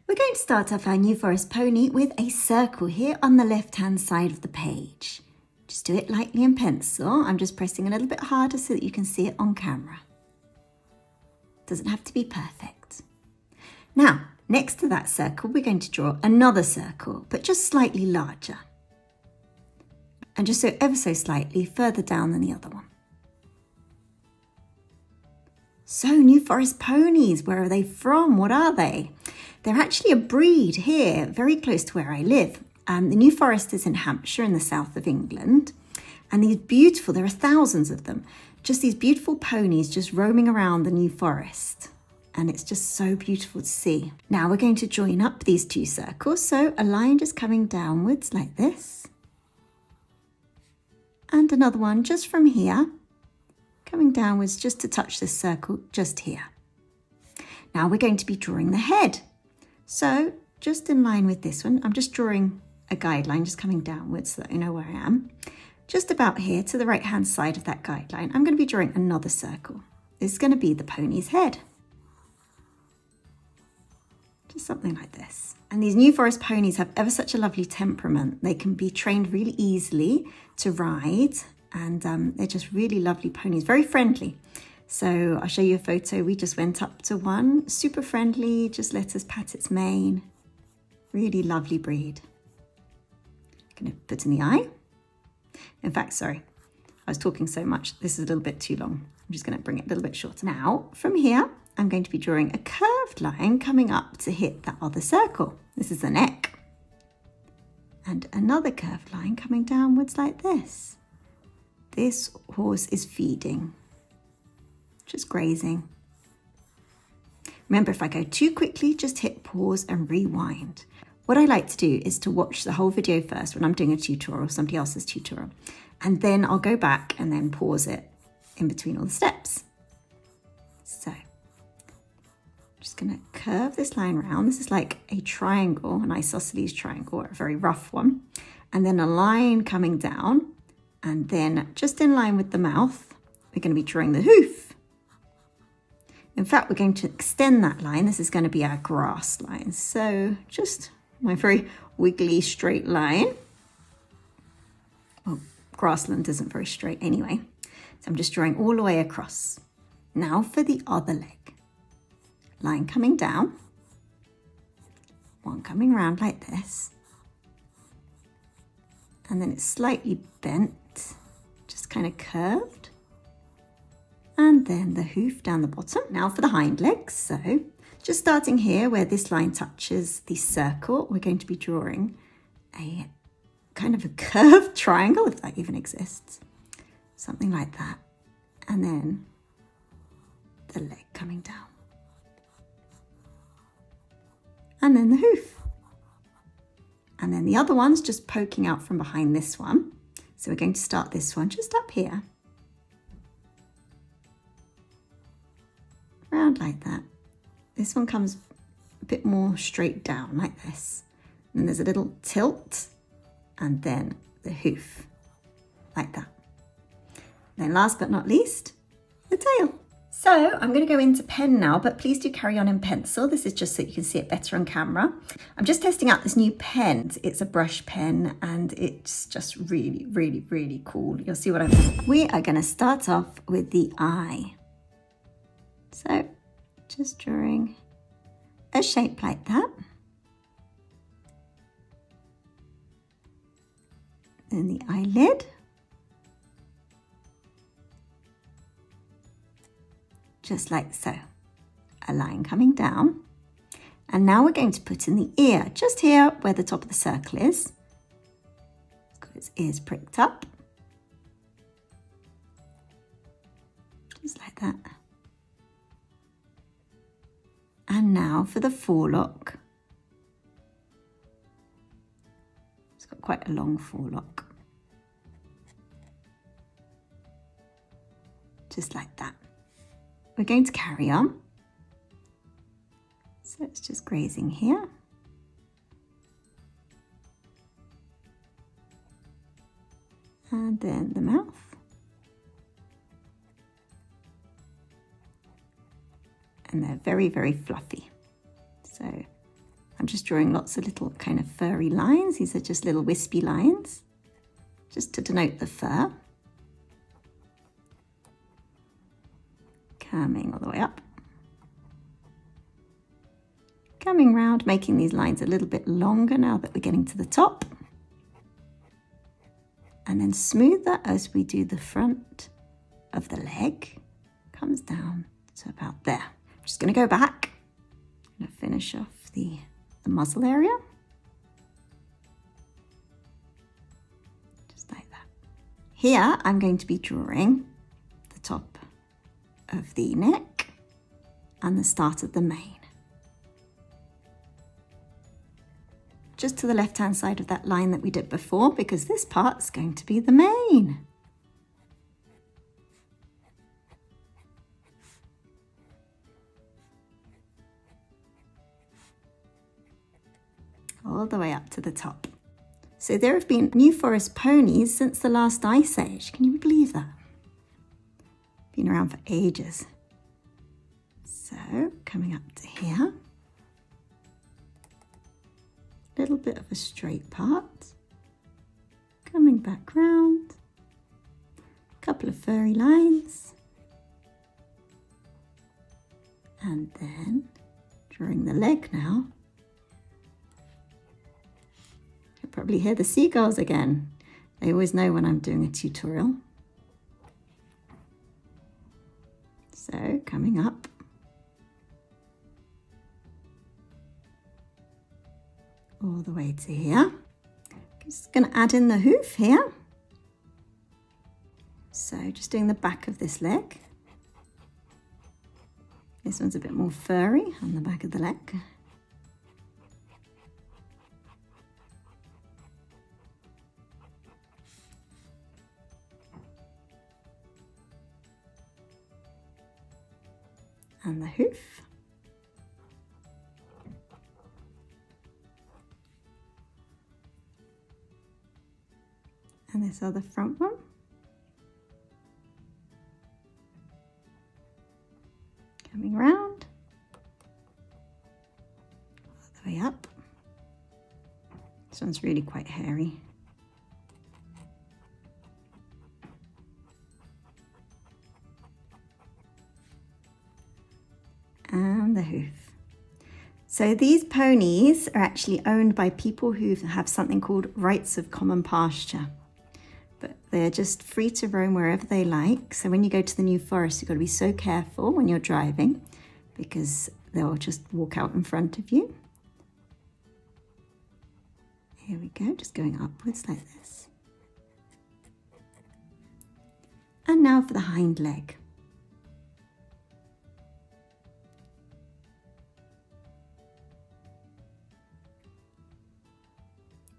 We're going to start off our New Forest pony with a circle here on the left-hand side of the page. Just do it lightly in pencil. I'm just pressing a little bit harder so that you can see it on camera. Doesn't have to be perfect. Now, next to that circle, we're going to draw another circle, but just slightly larger. And just so ever so slightly further down than the other one. So, New Forest ponies, where are they from? What are they? They're actually a breed here, very close to where I live. The New Forest is in Hampshire in the south of England. And these beautiful, there are thousands of them, just these beautiful ponies just roaming around the New Forest. And it's just so beautiful to see. Now we're going to join up these two circles. So a line just coming downwards like this. And another one just from here, coming downwards just to touch this circle just here. Now we're going to be drawing the head. So just in line with this one, I'm just drawing a guideline, just coming downwards so that I know where I am. Just about here to the right hand side of that guideline, I'm going to be drawing another circle. This is going to be the pony's head. Just something like this. And these New Forest ponies have ever such a lovely temperament. They can be trained really easily to ride, and they're just really lovely ponies, very friendly. So I'll show you a photo. We just went up to one, super friendly, just let us pat its mane. Really lovely breed. Going to put in the eye. In fact, sorry, I was talking so much. This is a little bit too long. I'm just going to bring it a little bit shorter. Now, from here, I'm going to be drawing a curved line coming up to hit that other circle. This is the neck. And another curved line coming downwards like this. This horse is feeding, just grazing. Remember, if I go too quickly, just hit pause and rewind. What I like to do is to watch the whole video first when I'm doing a tutorial, somebody else's tutorial, and then I'll go back and then pause it in between all the steps. So, just going to curve this line around. This is like a triangle, an isosceles triangle, a very rough one. And then a line coming down. And then just in line with the mouth, we're going to be drawing the hoof. In fact, we're going to extend that line. This is going to be our grass line. So just my very wiggly straight line. Well, grassland isn't very straight anyway. So I'm just drawing all the way across. Now for the other leg. Line coming down, one coming round like this, and then it's slightly bent, just kind of curved, and then the hoof down the bottom. Now for the hind legs, so just starting here where this line touches the circle, we're going to be drawing a kind of a curved triangle, if that even exists, something like that, and then the leg coming down. And then the hoof. And then the other one's just poking out from behind this one. So we're going to start this one just up here. Round like that. This one comes a bit more straight down like this. And then there's a little tilt and then the hoof like that. Then last but not least, the tail. So I'm going to go into pen now, but please do carry on in pencil. This is just so you can see it better on camera. I'm just testing out this new pen. It's a brush pen and it's just really, really, really cool. You'll see what I mean. We are going to start off with the eye. So just drawing a shape like that. Then the eyelid. Just like so, a line coming down. And now we're going to put in the ear, just here where the top of the circle is. It's got its ears pricked up. Just like that. And now for the forelock. It's got quite a long forelock. Just like that. We're going to carry on. So it's just grazing here. And then the mouth. And they're very, very fluffy. So I'm I'm just drawing lots of little kind of furry lines. These are just little wispy lines, just to denote the fur. Coming all the way up. Coming round, making these lines a little bit longer now that we're getting to the top. And then smoother as we do the front of the leg. Comes down to about there. I'm just going to go back. I'm going to finish off the muzzle area. Just like that. Here I'm going to be drawing the top of the neck and the start of the mane. Just to the left-hand side of that line that we did before, because this part's going to be the mane. All the way up to the top. So there have been New Forest ponies since the last ice age. Can you believe that? Been around for ages. So coming up to here. Little bit of a straight part, coming back round, a couple of furry lines, and then drawing the leg now. You'll probably hear the seagulls again. They always know when I'm doing a tutorial. So coming up. All the way to here. Just going to add in the hoof here. So just doing the back of this leg. This one's a bit more furry on the back of the leg. And the hoof. And this other front one. Coming round. All the way up. This one's really quite hairy. And the hoof. So these ponies are actually owned by people who have something called rights of common pasture. But they're just free to roam wherever they like. So when you go to the New Forest, you've got to be so careful when you're driving because they'll just walk out in front of you. Here we go, just going upwards like this. And now for the hind leg.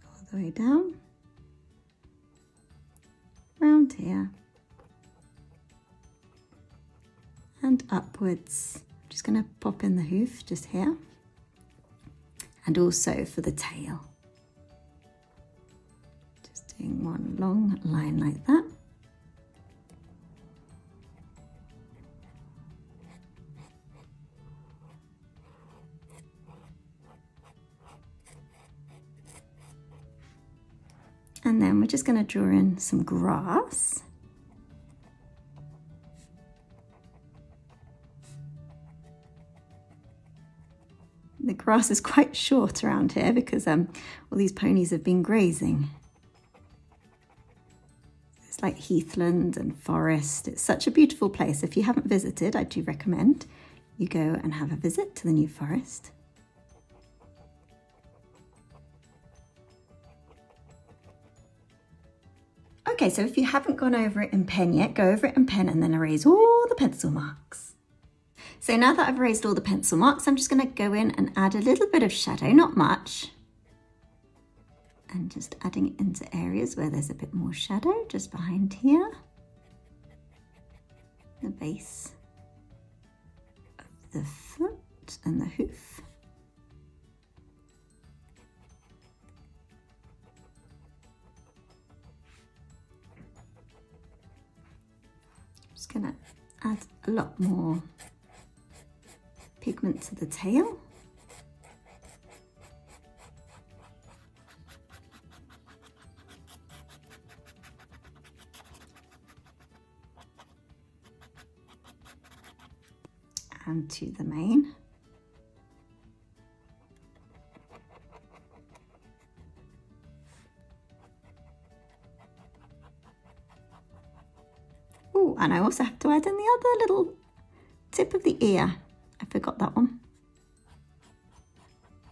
All the way down. Round here and upwards. I'm just going to pop in the hoof just here and also for the tail. Just doing one long line like that. And then we're just going to draw in some grass. The grass is quite short around here because all these ponies have been grazing. It's like heathland and forest. It's such a beautiful place. If you haven't visited, I do recommend you go and have a visit to the New Forest. Okay, so if you haven't gone over it in pen yet, go over it in pen and then erase all the pencil marks. So now that I've erased all the pencil marks, I'm just going to go in and add a little bit of shadow, not much. And just adding it into areas where there's a bit more shadow, just behind here. The base of the foot and the hoof. Just going to add a lot more pigment to the tail. and to the mane. Oh, and I also have to add in the other little tip of the ear. I forgot that one.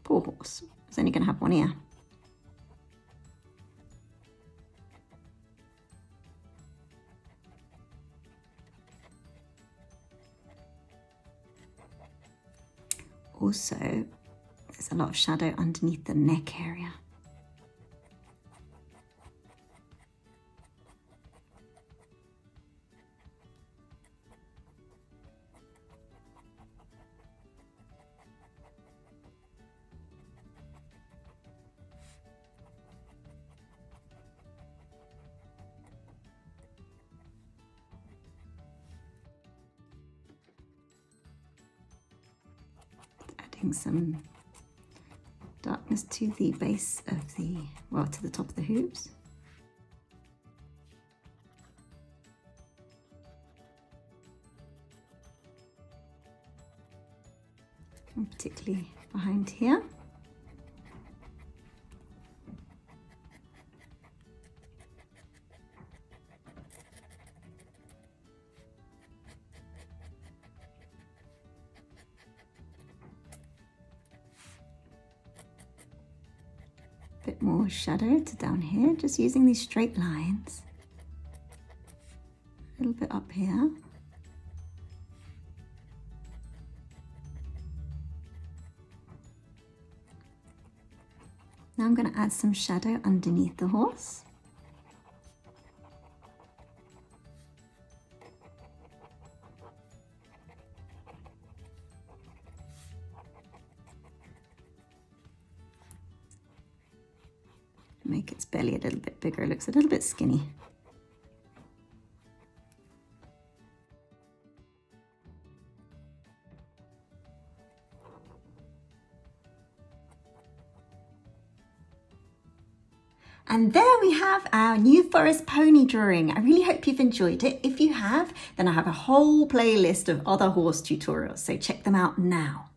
Poor horse, it's only going to have one ear. Also, there's a lot of shadow underneath the neck area. Adding some darkness to the base of the, well, to the top of the hooves. And particularly behind here. Bit more shadow to down here, just using these straight lines. A little bit up here. Now I'm going to add some shadow underneath the horse. Make its belly a little bit bigger. It looks a little bit skinny. And there we have our New Forest pony drawing. I really hope you've enjoyed it. If you have, then I have a whole playlist of other horse tutorials, so check them out now.